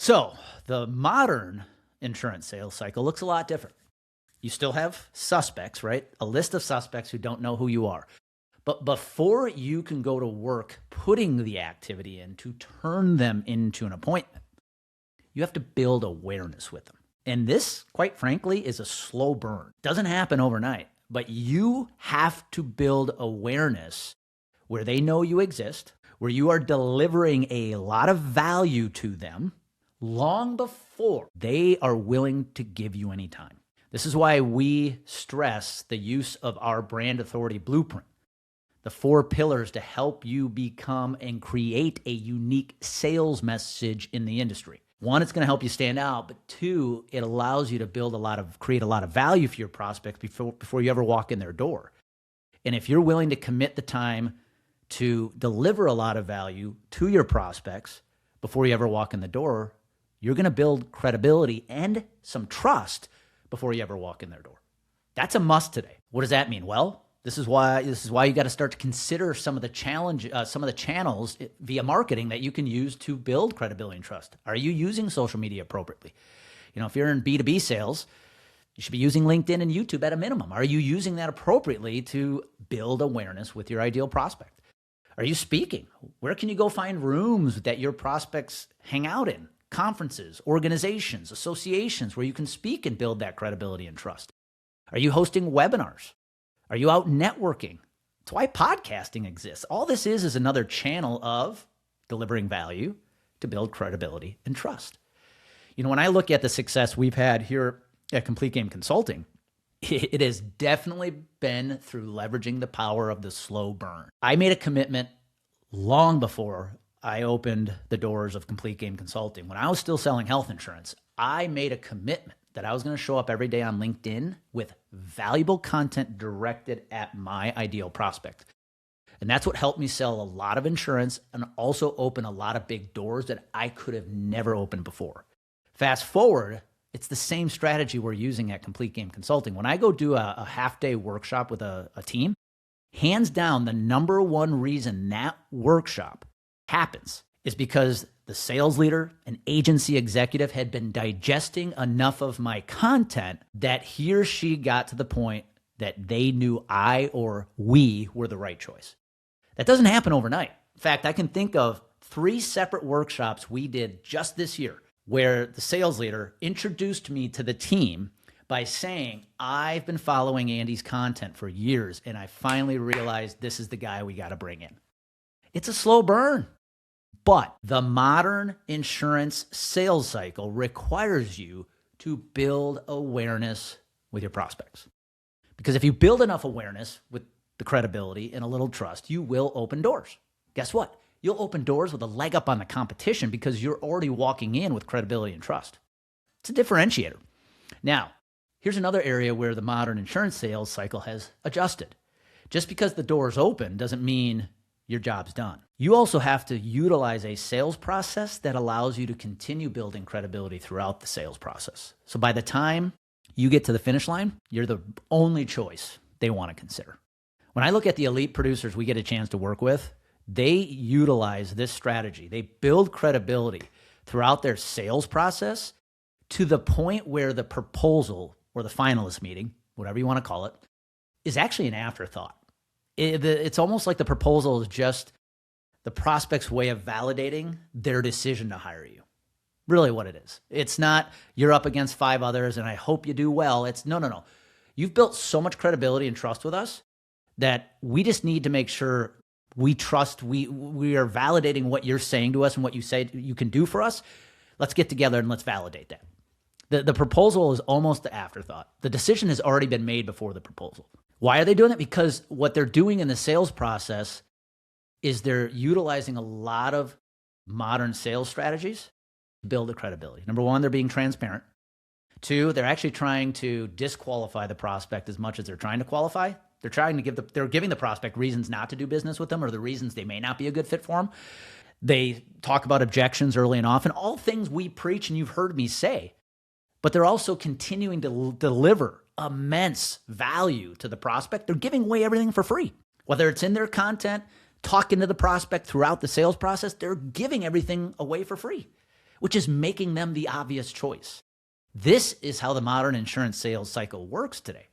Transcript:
So the modern insurance sales cycle looks a lot different. You still have suspects, right? A list of suspects who don't know who you are. But before you can go to work putting the activity in to turn them into an appointment, you have to build awareness with them. And this, quite frankly, is a slow burn. Doesn't happen overnight, but you have to build awareness where they know you exist, where you are delivering a lot of value to them long before they are willing to give you any time. This is why we stress the use of our brand authority blueprint, the 4 pillars to help you become and create a unique sales message in the industry. 1, it's going to help you stand out, but 2, it allows you to create a lot of value for your prospects before you ever walk in their door. And if you're willing to commit the time to deliver a lot of value to your prospects before you ever walk in the door, you're going to build credibility and some trust before you ever walk in their door. That's a must today. What does that mean? Well, this is why you got to start to consider some of the channels via marketing that you can use to build credibility and trust. Are you using social media appropriately? If you're in B2B sales, you should be using LinkedIn and YouTube at a minimum. Are you using that appropriately to build awareness with your ideal prospect? Are you speaking? Where can you go find rooms that your prospects hang out in? Conferences, organizations, associations where you can speak and build that credibility and trust. Are you hosting webinars? Are you out networking? That's why podcasting exists. All this is another channel of delivering value to build credibility and trust. When I look at the success we've had here at Complete Game Consulting, it has definitely been through leveraging the power of the slow burn. I made a commitment long before I opened the doors of Complete Game Consulting. When I was still selling health insurance, I made a commitment that I was going to show up every day on LinkedIn with valuable content directed at my ideal prospect. And that's what helped me sell a lot of insurance and also open a lot of big doors that I could have never opened before. Fast forward, it's the same strategy we're using at Complete Game Consulting. When I go do a half-day workshop with a team, hands down, the number one reason that workshop happens is because the sales leader, an agency executive, had been digesting enough of my content that he or she got to the point that they knew I or we were the right choice. That doesn't happen overnight. In fact, I can think of 3 separate workshops we did just this year where the sales leader introduced me to the team by saying, I've been following Andy's content for years, and I finally realized this is the guy we got to bring in. It's a slow burn. But the modern insurance sales cycle requires you to build awareness with your prospects. Because if you build enough awareness with the credibility and a little trust, you will open doors. Guess what? You'll open doors with a leg up on the competition because you're already walking in with credibility and trust. It's a differentiator. Now, here's another area where the modern insurance sales cycle has adjusted. Just because the door is open doesn't mean your job's done. You also have to utilize a sales process that allows you to continue building credibility throughout the sales process. So by the time you get to the finish line, you're the only choice they want to consider. When I look at the elite producers we get a chance to work with, they utilize this strategy. They build credibility throughout their sales process to the point where the proposal or the finalist meeting, whatever you want to call it, is actually an afterthought. It's almost like the proposal is just the prospect's way of validating their decision to hire you. Really what it is. It's not you're up against 5 others and I hope you do well. It's no. You've built so much credibility and trust with us that we just need to make sure we trust, we are validating what you're saying to us and what you say you can do for us. Let's get together and let's validate that. The proposal is almost the afterthought. The decision has already been made before the proposal. Why are they doing it? Because what they're doing in the sales process is they're utilizing a lot of modern sales strategies to build the credibility. Number 1, they're being transparent. 2, they're actually trying to disqualify the prospect as much as they're trying to qualify. They're giving the prospect reasons not to do business with them or the reasons they may not be a good fit for them. They talk about objections early and often, all things we preach and you've heard me say. But they're also continuing to deliver immense value to the prospect. They're giving away everything for free. Whether it's in their content, talking to the prospect throughout the sales process, they're giving everything away for free, which is making them the obvious choice. This is how the modern insurance sales cycle works today.